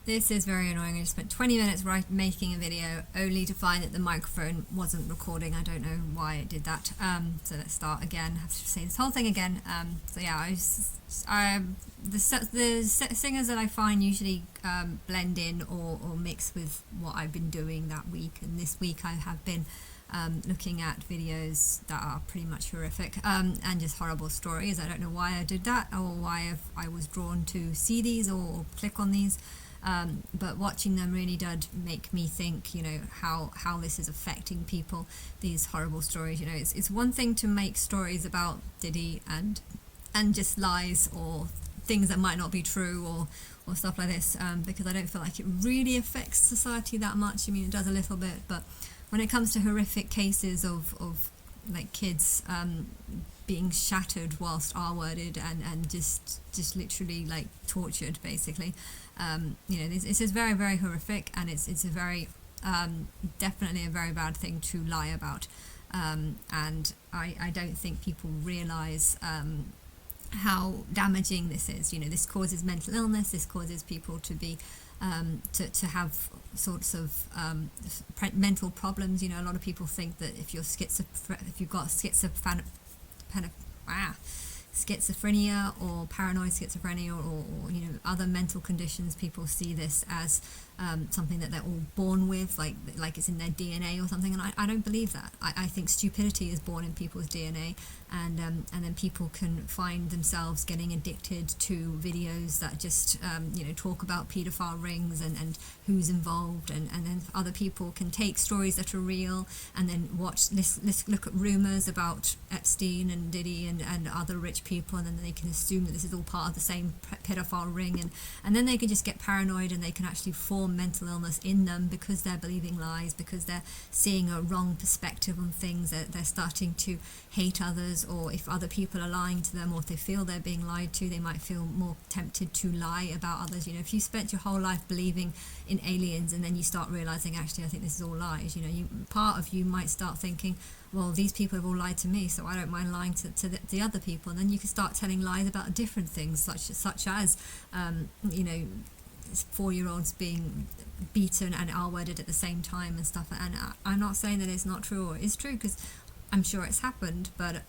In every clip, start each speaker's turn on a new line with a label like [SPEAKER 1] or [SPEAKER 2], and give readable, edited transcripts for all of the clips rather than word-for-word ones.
[SPEAKER 1] This is very annoying. I just spent 20 minutes making a video only to find that the microphone wasn't recording. I don't know why it did that. So let's start again. I have to say this whole thing again. So yeah, the singers that I find usually blend in or mix with what I've been doing that week. And this week I have been looking at videos that are pretty much horrific and just horrible stories. I don't know why I did that or why I was drawn to see these or click on these. But watching them really did make me think, how this is affecting people, these horrible stories. It's one thing to make stories about Diddy and just lies or things that might not be true or stuff like this, because I don't feel like it really affects society that much. I mean, it does a little bit, but when it comes to horrific cases of like kids being shattered whilst R-worded and just literally like tortured basically, this is very, very horrific, and it's a very definitely a very bad thing to lie about, and I don't think people realise how damaging this is. This causes mental illness, this causes people to be to have sorts of mental problems. A lot of people think that if you've got schizophrenia or paranoid schizophrenia or other mental conditions, people see this as something that they're all born with, like it's in their DNA or something, and I don't believe that. I think stupidity is born in people's DNA, and then people can find themselves getting addicted to videos that just talk about paedophile rings and who's involved, and then other people can take stories that are real and then let's look at rumours about Epstein and Diddy and other rich people, and then they can assume that this is all part of the same pedophile ring, and then they can just get paranoid, and they can actually form mental illness in them because they're believing lies, because they're seeing a wrong perspective on things, that they're starting to hate others, or if other people are lying to them, or if they feel they're being lied to, they might feel more tempted to lie about others. If you spent your whole life believing in aliens and then you start realizing, actually I think this is all lies, part of you might start thinking, well, these people have all lied to me, so I don't mind lying to the other people, and then you can start telling lies about different things, such as 4-year-olds being beaten and R-worded at the same time and stuff. And I'm not saying that it's not true or it's true, because I'm sure it's happened, but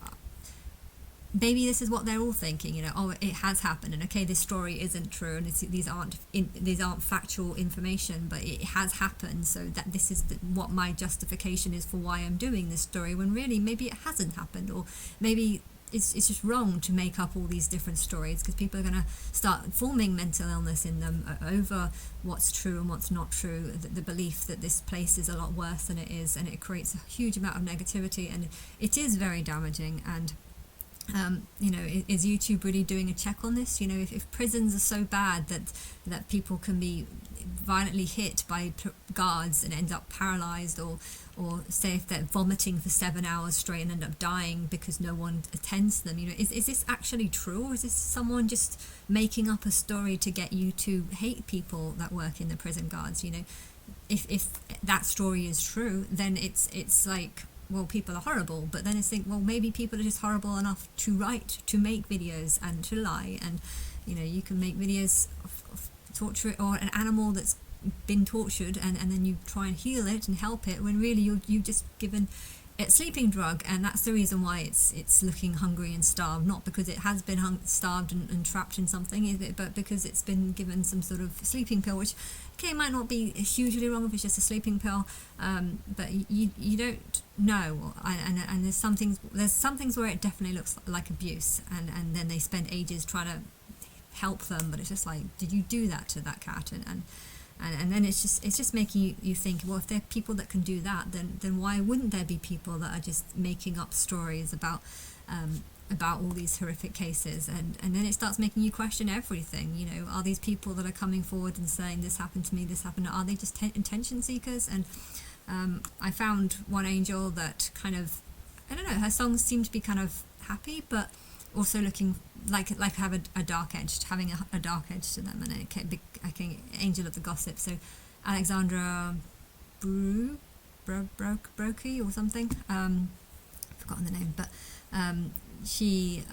[SPEAKER 1] maybe this is what they're all thinking, it has happened, and okay, this story isn't true, and these aren't factual information, but it has happened, so that this is what my justification is for why I'm doing this story, when really maybe it hasn't happened, or maybe it's just wrong to make up all these different stories, because people are going to start forming mental illness in them over what's true and what's not true, the belief that this place is a lot worse than it is, and it creates a huge amount of negativity, and it is very damaging. And is YouTube really doing a check on this? If prisons are so bad that people can be violently hit by guards and end up paralyzed, or say if they're vomiting for 7 hours straight and end up dying because no one attends to them, is this actually true, or is this someone just making up a story to get you to hate people that work in the prison guards? If that story is true, then it's like, well, people are horrible, but then it's think, well, maybe people are just horrible enough to make videos and to lie, and you can make videos of torture or an animal that's been tortured, and then you try and heal it and help it, when really you've just given it sleeping drug, and that's the reason why it's looking hungry and starved, not because it has been starved and trapped in something, but because it's been given some sort of sleeping pill, which might not be hugely wrong if it's just a sleeping pill, but you don't know, and there's some things where it definitely looks like abuse, and then they spend ages trying to help them, but it's just like, did you do that to that cat? And then it's just making you think, well, if there are people that can do that, then why wouldn't there be people that are just making up stories about all these horrific cases? And then it starts making you question everything. Are these people that are coming forward and saying this happened to me, this happened, are they just attention seekers? And I found one angel that kind of, I don't know, her songs seem to be kind of happy, but also looking like have a dark edge, having a dark edge to them, and I think Angel of the Gossip. So Alexandra Brokey or something, I've forgotten the name, but she,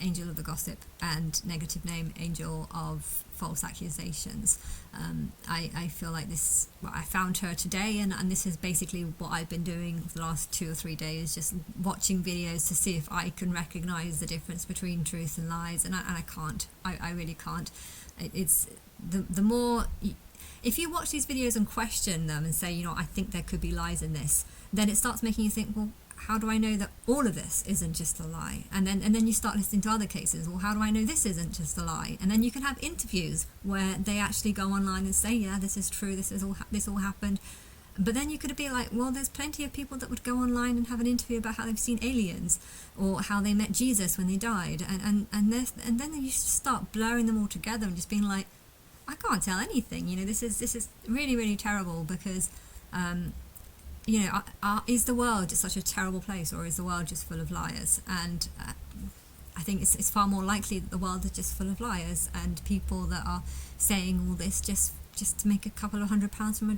[SPEAKER 1] Angel of the Gossip, and negative name Angel of False Accusations. I feel like this, well, I found her today, and this is basically what I've been doing for the last 2 or 3 days, just watching videos to see if I can recognize the difference between truth and lies, and I can't. I really can't. It's the more... If you watch these videos and question them and say, I think there could be lies in this, then it starts making you think, well, how do I know that all of this isn't just a lie? And then you start listening to other cases. Well, how do I know this isn't just a lie? And then you can have interviews where they actually go online and say, yeah, this is true, this all happened. But then you could be like, well, there's plenty of people that would go online and have an interview about how they've seen aliens or how they met Jesus when they died. And then you start blurring them all together and just being like, I can't tell anything. This is really, really terrible, because is the world just such a terrible place, or is the world just full of liars? And I think it's far more likely that the world is just full of liars and people that are saying all this just to make a couple of £100 from a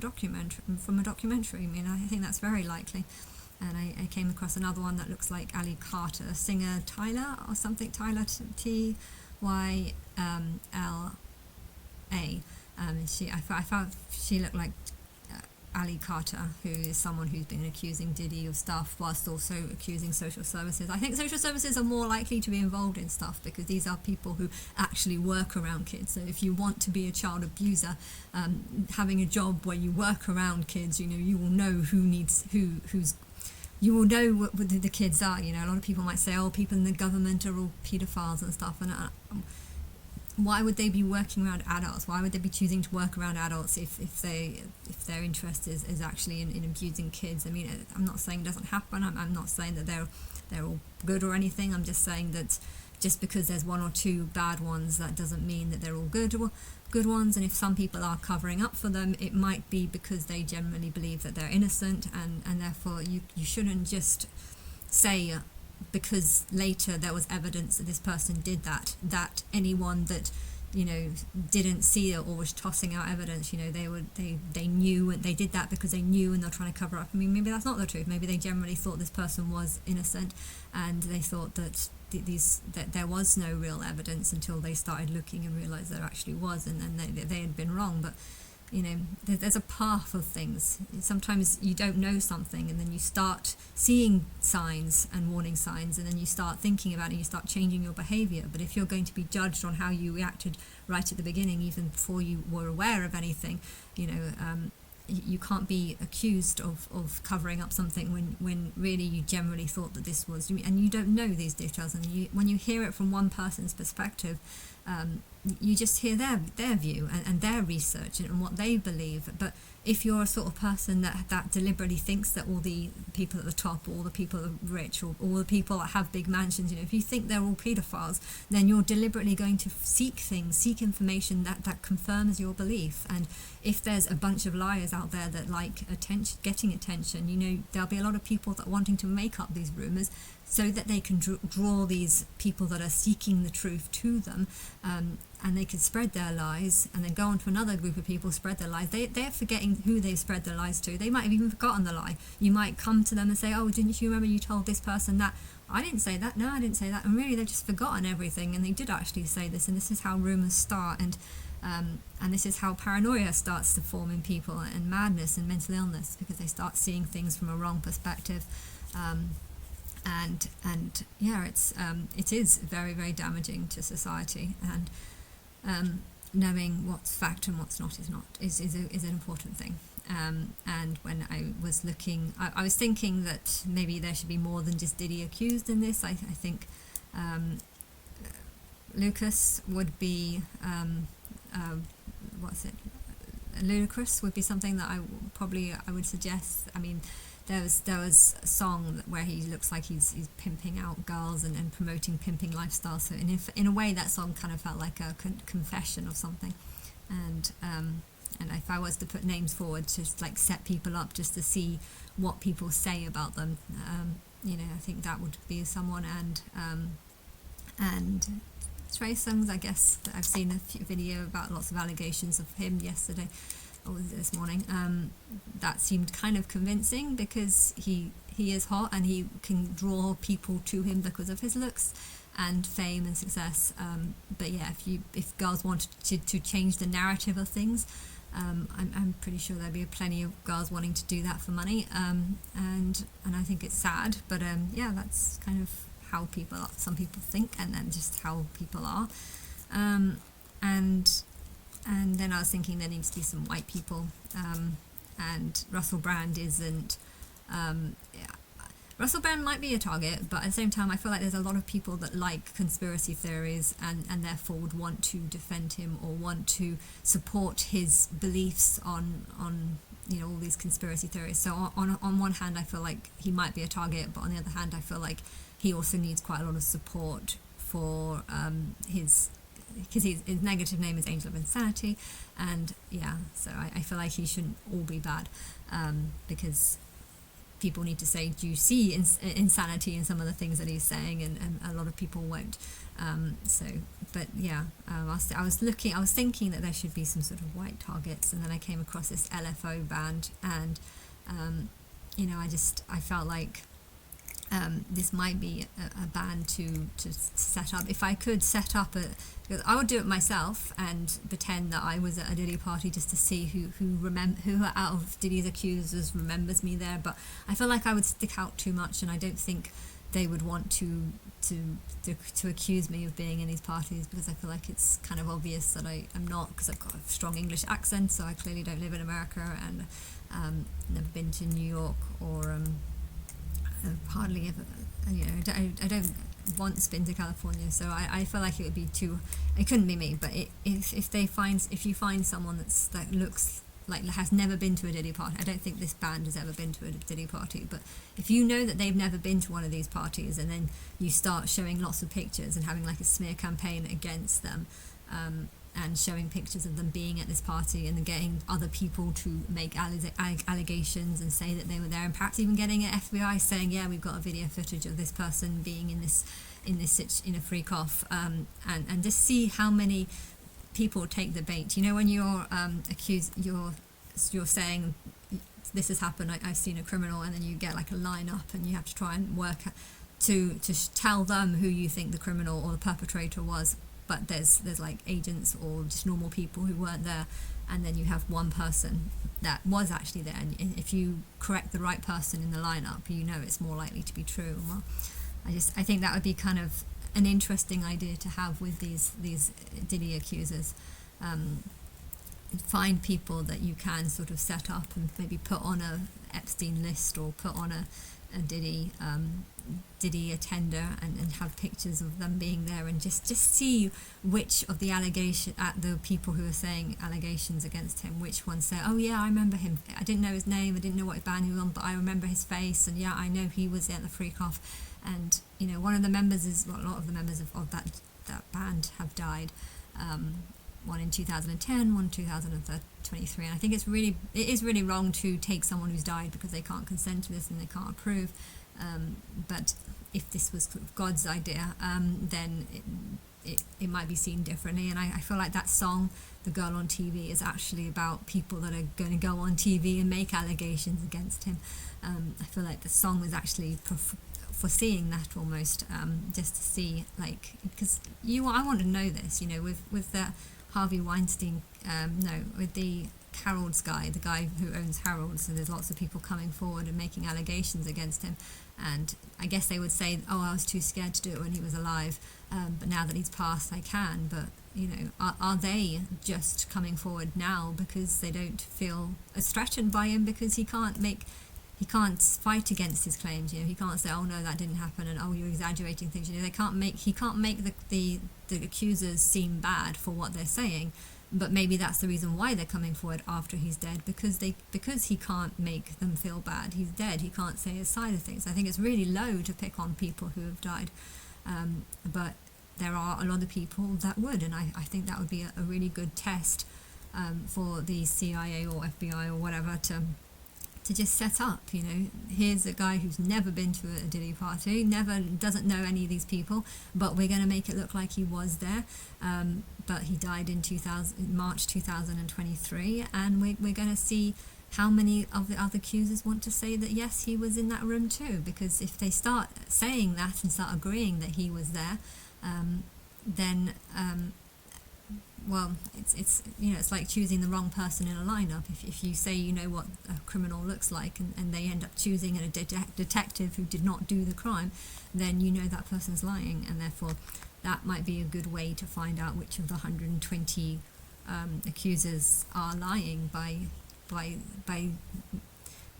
[SPEAKER 1] documentary. I mean, I think that's very likely. And I came across another one that looks like Ali Carter, singer Tyler or something, Tyler Tyla. I found she looked like Ali Carter, who is someone who's been accusing Diddy of stuff whilst also accusing social services. I think social services are more likely to be involved in stuff because these are people who actually work around kids. So if you want to be a child abuser, having a job where you work around kids, you will know you will know what the kids are. A lot of people might say, oh, people in the government are all paedophiles and stuff, and why would they be working around adults? Why would they be choosing to work around adults if their interest is actually in abusing kids? I mean, I'm not saying it doesn't happen. I'm not saying that they're all good or anything. I'm just saying that just because there's one or two bad ones, that doesn't mean that they're all good ones. And if some people are covering up for them, it might be because they generally believe that they're innocent, and therefore you shouldn't just say, because later there was evidence that this person did that anyone that didn't see it or was tossing out evidence, they knew, and they did that because they knew and they're trying to cover up. I mean, maybe that's not the truth. Maybe they generally thought this person was innocent, and they thought that that there was no real evidence until they started looking and realized there actually was, and then they had been wrong. But there's a path of things. Sometimes you don't know something, and then you start seeing signs and warning signs, and then you start thinking about it, and you start changing your behavior. But if you're going to be judged on how you reacted right at the beginning, even before you were aware of anything, you can't be accused of covering up something when really you generally thought that this was, and you don't know these details. And when you hear it from one person's perspective, you just hear their view and their research and what they believe. But if you're a sort of person that deliberately thinks that all the people at the top, all the people that are rich, or all the people that have big mansions, if you think they're all paedophiles, then you're deliberately going to seek information that confirms your belief. And if there's a bunch of liars out there that like getting attention, there'll be a lot of people that are wanting to make up these rumours so that they can draw these people that are seeking the truth to them, and they can spread their lies, and then go on to another group of people, spread their lies. They're forgetting who they've spread their lies to. They might have even forgotten the lie. You might come to them and say, oh, didn't you remember you told this person that? I didn't say that. No, I didn't say that. And really, they've just forgotten everything, and they did actually say this, and this is how rumours start, and this is how paranoia starts to form in people, and madness and mental illness, because they start seeing things from a wrong perspective. And yeah, it is very, very damaging to society, and knowing what's fact and what's not is an important thing. And when I was looking, I was thinking that maybe there should be more than just Diddy accused in this. I think Lucas would be ludicrous would be something that I would suggest. I mean, there was a song where he looks like he's pimping out girls and promoting pimping lifestyle. So in a way, that song kind of felt like a confession of something. And if I was to put names forward to just like set people up just to see what people say about them, I think that would be someone. And Trey Songz, I guess, I've seen a video about lots of allegations of him yesterday. or was it this morning? That seemed kind of convincing because he is hot and he can draw people to him because of his looks and fame and success. But yeah, if girls wanted to change the narrative of things, I'm pretty sure there'd be plenty of girls wanting to do that for money. And I think it's sad, but yeah, that's kind of how some people think, and then just how people are. And then I was thinking there needs to be some white people, and Russell Brand isn't. Yeah, Russell Brand might be a target, but at the same time, I feel like there's a lot of people that like conspiracy theories and therefore would want to defend him or want to support his beliefs on all these conspiracy theories. So on one hand, I feel like he might be a target, but on the other hand, I feel like he also needs quite a lot of support for because his negative name is Angel of Insanity, and yeah, so I feel like he shouldn't all be bad, because people need to say, do you see insanity in some of the things that he's saying, and a lot of people won't. But yeah, I was thinking that there should be some sort of white targets, and then I came across this Lfo Band, and I felt like this might be a band to set up. If I could set up I would do it myself and pretend that I was at a Diddy party just to see who out of Diddy's accusers remembers me there. But I feel like I would stick out too much, and I don't think they would want to accuse me of being in these parties, because I feel like it's kind of obvious that I'm not, because I've got a strong English accent, so I clearly don't live in America, and never been to New York, or hardly ever, I don't once been to California, so I feel like it would be it couldn't be me. But if you find someone that looks like has never been to a Diddy party, I don't think this band has ever been to a Diddy party, but if you know that they've never been to one of these parties, and then you start showing lots of pictures and having like a smear campaign against them, and showing pictures of them being at this party, and then getting other people to make allegations and say that they were there, and perhaps even getting an FBI saying, yeah, we've got a video footage of this person being in a freak off, and just see how many people take the bait. When you're accused, you're saying this has happened, I've seen a criminal, and then you get like a lineup, and you have to try and work to tell them who you think the criminal or the perpetrator was. But there's like agents or just normal people who weren't there, and then you have one person that was actually there, and if you correct the right person in the lineup, it's more likely to be true. Well, I think that would be kind of an interesting idea to have with these Diddy accusers. Find people that you can sort of set up and maybe put on a Epstein list, or put on a Diddy attender, and have pictures of them being there, and just see which of the people who are saying allegations against him, which ones say, oh yeah, I remember him, I didn't know his name, I didn't know what band he was on, but I remember his face, and yeah, I know he was at the freak off. And one of the members a lot of the members of that band have died, one in 2010, one in 2023, and I think it is really wrong to take someone who's died because they can't consent to this and they can't approve. But if this was God's idea, then it might be seen differently. And I feel like that song, The Girl on TV, is actually about people that are going to go on TV and make allegations against him. I feel like the song was actually foreseeing that almost, just to see, like, because I want to know this, with the Harvey Weinstein, with the Harold's guy, the guy who owns Harold's, and there's lots of people coming forward and making allegations against him, and I guess they would say, oh, I was too scared to do it when he was alive, but now that he's passed, I can. But are they just coming forward now because they don't feel as threatened by him, because he can't fight against his claims? He can't say, oh no, that didn't happen, and oh, you're exaggerating things. He can't make the accusers seem bad for what they're saying. But maybe that's the reason why they're coming forward after he's dead, because he can't make them feel bad. He's dead. He can't say his side of things. I think it's really low to pick on people who have died, but there are a lot of people that would, and I think that would be a really good test for the CIA or FBI or whatever to just set up, here's a guy who's never been to a Diddy party, never doesn't know any of these people, but we're going to make it look like he was there. But he died in March 2023, and we're going to see how many of the other accusers want to say that yes, he was in that room too. Because if they start saying that and start agreeing that he was there, then well, it's like choosing the wrong person in a lineup. If you say you know what a criminal looks like, and they end up choosing a detective who did not do the crime, then you know that person's lying, and therefore that might be a good way to find out which of the 120 accusers are lying by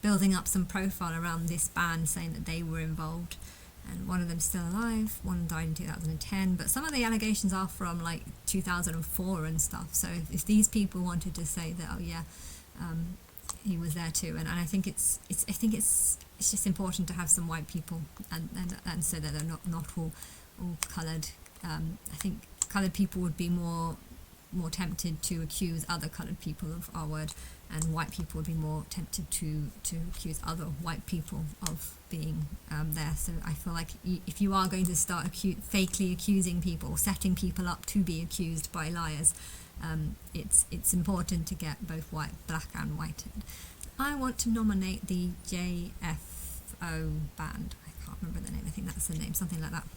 [SPEAKER 1] building up some profile around this band, saying that they were involved. And one of them's still alive, one died in 2010, but some of the allegations are from like 2004 and stuff. So if these people wanted to say that, oh yeah, he was there too, and I think it's just important to have some white people, and so that they're not all coloured. I think coloured people would be more tempted to accuse other coloured people of R word, and white people would be more tempted to accuse other white people of being there. So I feel like if you are going to start fakely accusing people, or setting people up to be accused by liars, it's important to get both black and white. I want to nominate the Lfo Band. I can't remember the name. I think that's the name, something like that.